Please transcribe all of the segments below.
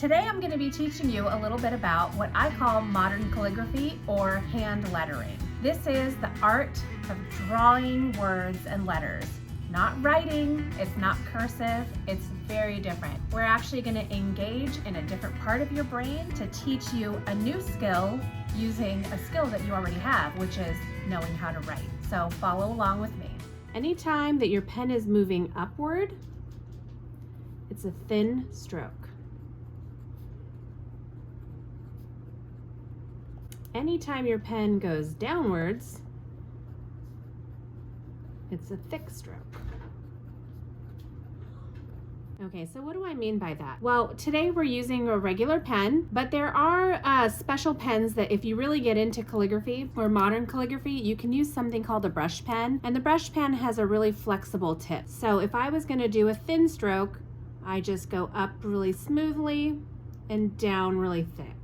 Today I'm going to be teaching you a little bit about what I call modern calligraphy or hand lettering. This is the art of drawing words and letters. Not writing, it's not cursive, it's very different. We're actually going to engage in a different part of your brain to teach you a new skill using a skill that you already have, which is knowing how to write. So follow along with me. Anytime that your pen is moving upward, it's a thin stroke. Anytime your pen goes downwards, it's a thick stroke. Okay, so what do I mean by that? Well, today we're using a regular pen, but there are special pens that if you really get into calligraphy or modern calligraphy, you can use something called a brush pen. And the brush pen has a really flexible tip. So if I was gonna do a thin stroke, I just go up really smoothly and down really thick.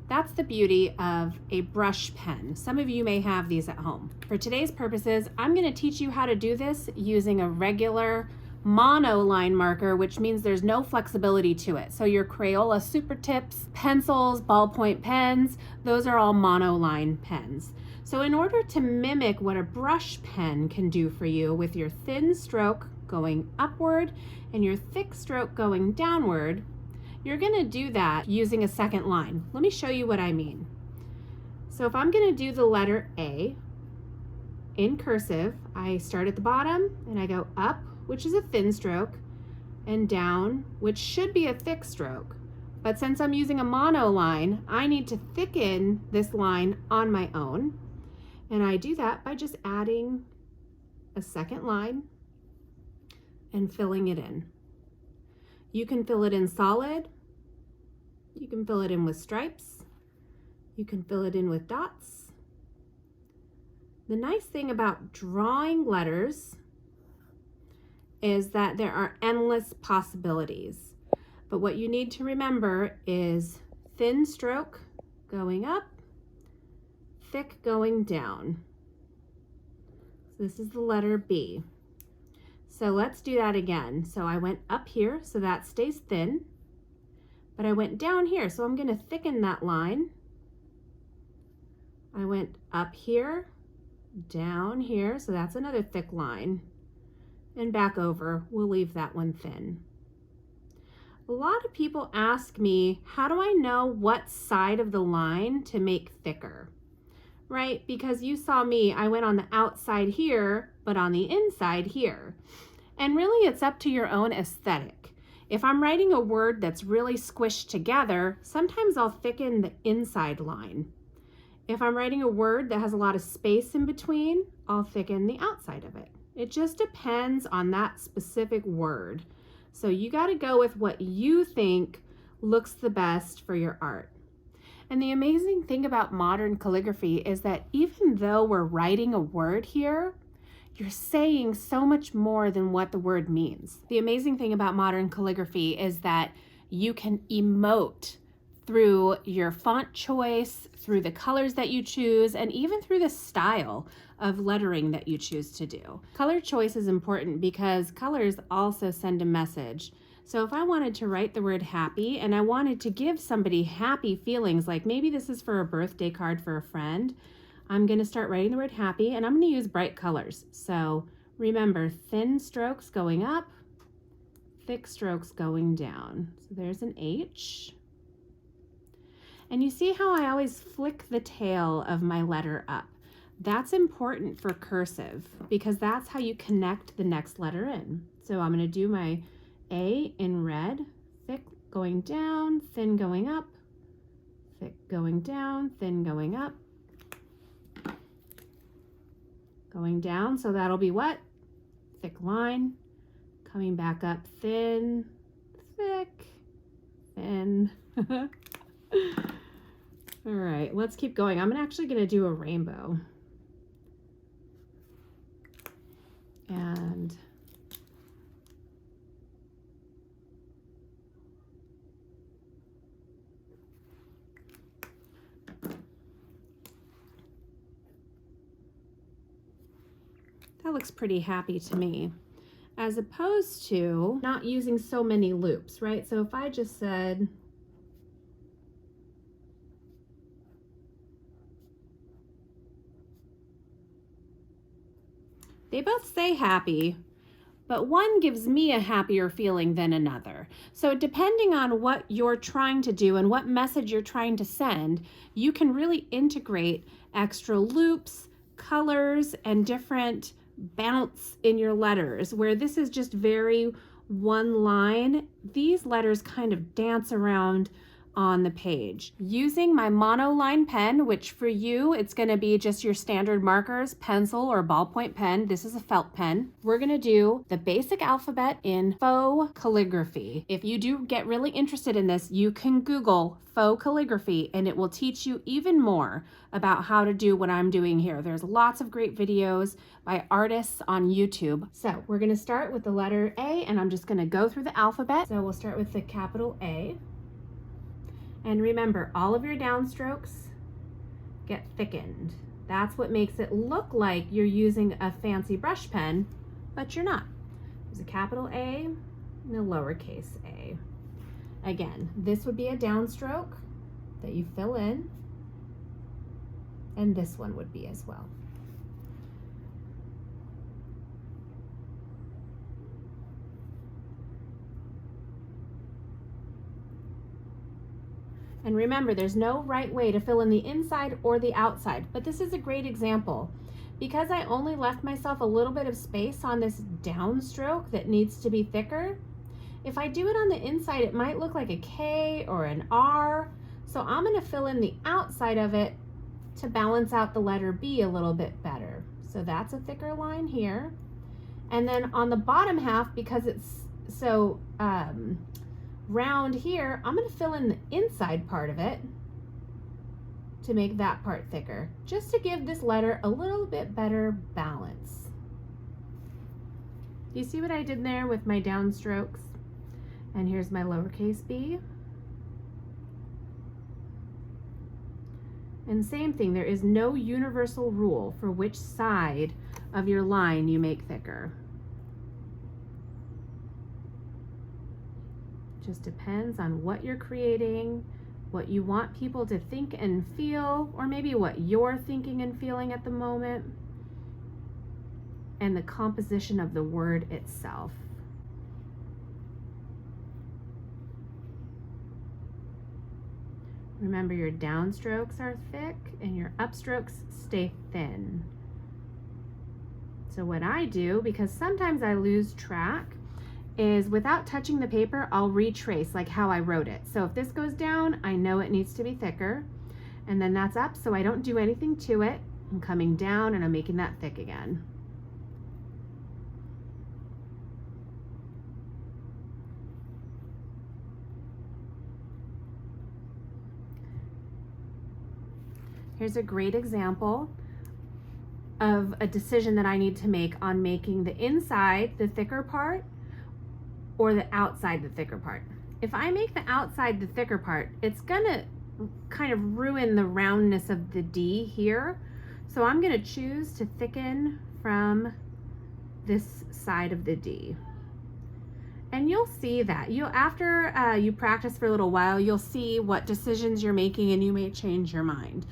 That's the beauty of a brush pen. Some of you may have these at home. For today's purposes, I'm going to teach you how to do this using a regular monoline marker, which means there's no flexibility to it. So your Crayola Super Tips, pencils, ballpoint pens, those are all monoline pens. So in order to mimic what a brush pen can do for you with your thin stroke going upward and your thick stroke going downward, you're going to do that using a second line. Let me show you what I mean. So if I'm going to do the letter A in cursive, I start at the bottom and I go up, which is a thin stroke, and down, which should be a thick stroke. But since I'm using a monoline, I need to thicken this line on my own. And I do that by just adding a second line and filling it in. You can fill it in solid, you can fill it in with stripes, you can fill it in with dots. The nice thing about drawing letters is that there are endless possibilities. But what you need to remember is thin stroke going up, thick going down. So this is the letter B. So let's do that again. So I went up here, so that stays thin, but I went down here, so I'm going to thicken that line. I went up here, down here, so that's another thick line, and back over. We'll leave that one thin. A lot of people ask me, how do I know what side of the line to make thicker? Right? Because you saw me, I went on the outside here, but on the inside here. And really it's up to your own aesthetic. If I'm writing a word that's really squished together, sometimes I'll thicken the inside line. If I'm writing a word that has a lot of space in between, I'll thicken the outside of it. It just depends on that specific word. So you got to go with what you think looks the best for your art. And the amazing thing about modern calligraphy is that even though we're writing a word here, you're saying so much more than what the word means. The amazing thing about modern calligraphy is that you can emote through your font choice, through the colors that you choose, and even through the style of lettering that you choose to do. Color choice is important because colors also send a message. So if I wanted to write the word happy and I wanted to give somebody happy feelings, like maybe this is for a birthday card for a friend, I'm going to start writing the word happy and I'm going to use bright colors. So remember, thin strokes going up, thick strokes going down. So there's an H. And you see how I always flick the tail of my letter up. That's important for cursive because that's how you connect the next letter in. So I'm going to do my A in red, thick going down, thin going up, thick going down, thin going up, going down. So that'll be what? Thick line, coming back up, thin, thick, thin. All right, let's keep going. I'm actually going to do a rainbow. And that looks pretty happy to me. as opposed to not using so many loops, right? So if I just said, they both say happy, but one gives me a happier feeling than another. So depending on what you're trying to do and what message you're trying to send, you can really integrate extra loops, colors, and different bounce in your letters. Where this is just very one line, these letters kind of dance around on the page. Using my monoline pen, which for you, it's gonna be just your standard markers, pencil or ballpoint pen. This is a felt pen. We're gonna do the basic alphabet in faux calligraphy. If you do get really interested in this, you can Google faux calligraphy and it will teach you even more about how to do what I'm doing here. There's lots of great videos by artists on YouTube. So we're gonna start with the letter A and I'm just gonna go through the alphabet. So we'll start with the capital A. And remember, all of your downstrokes get thickened. That's what makes it look like you're using a fancy brush pen, but you're not. There's a capital A and a lowercase a. Again, this would be a downstroke that you fill in, and this one would be as well. And remember, there's no right way to fill in the inside or the outside, but this is a great example. Because I only left myself a little bit of space on this downstroke that needs to be thicker, if I do it on the inside, it might look like a K or an R. So I'm gonna fill in the outside of it to balance out the letter B a little bit better. So that's a thicker line here. And then on the bottom half, because it's so round here, I'm going to fill in the inside part of it to make that part thicker, just to give this letter a little bit better balance. You see what I did there with my downstrokes? And here's my lowercase b. And same thing, there is no universal rule for which side of your line you make thicker. Just depends on what you're creating, what you want people to think and feel, or maybe what you're thinking and feeling at the moment, and the composition of the word itself. Remember, your downstrokes are thick and your upstrokes stay thin. So what I do, because sometimes I lose track, is without touching the paper, I'll retrace like how I wrote it. So if this goes down, I know it needs to be thicker, and then that's up, so I don't do anything to it. I'm coming down and I'm making that thick again. Here's a great example of a decision that I need to make on making the inside the thicker part or the outside the thicker part. If I make the outside the thicker part, it's gonna kind of ruin the roundness of the D here. So I'm gonna choose to thicken from this side of the D. And you'll see that. After you practice for a little while, you'll see what decisions you're making and you may change your mind.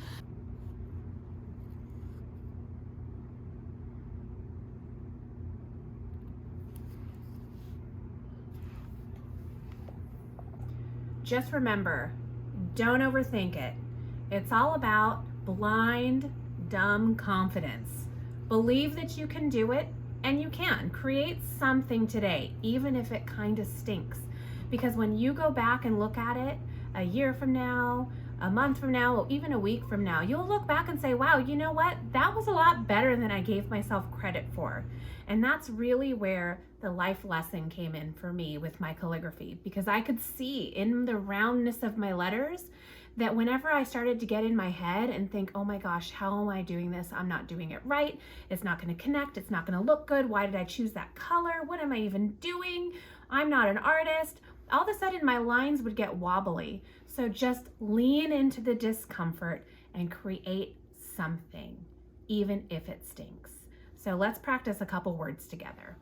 Just remember, don't overthink it. It's all about blind, dumb confidence. Believe that you can do it, and you can. Create something today, even if it kind of stinks. Because when you go back and look at it a year from now, a month from now, or even a week from now, you'll look back and say, wow, you know what? That was a lot better than I gave myself credit for. And that's really where the life lesson came in for me with my calligraphy, because I could see in the roundness of my letters that whenever I started to get in my head and think, oh my gosh, how am I doing this? I'm not doing it right. It's not going to connect. It's not going to look good. Why did I choose that color? What am I even doing? I'm not an artist. All of a sudden my lines would get wobbly. So just lean into the discomfort and create something, even if it stinks. So let's practice a couple words together.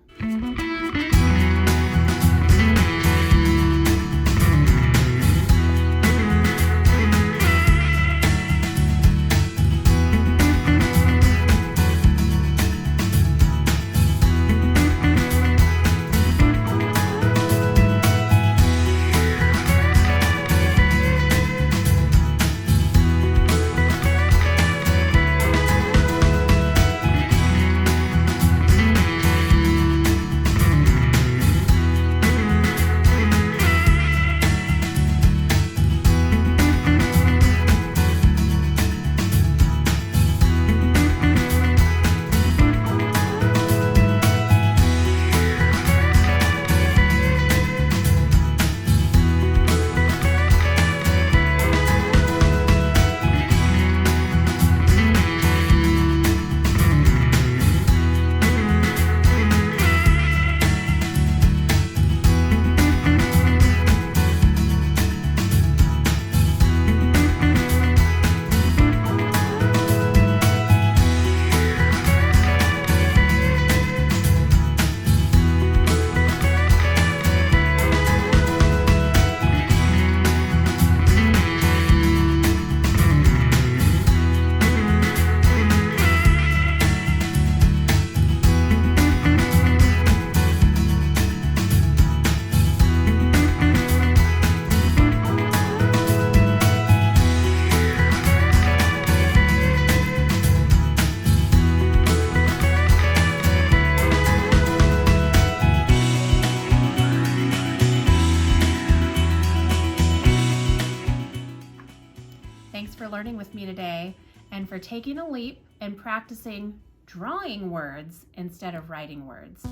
Thanks for learning with me today and for taking a leap and practicing drawing words instead of writing words.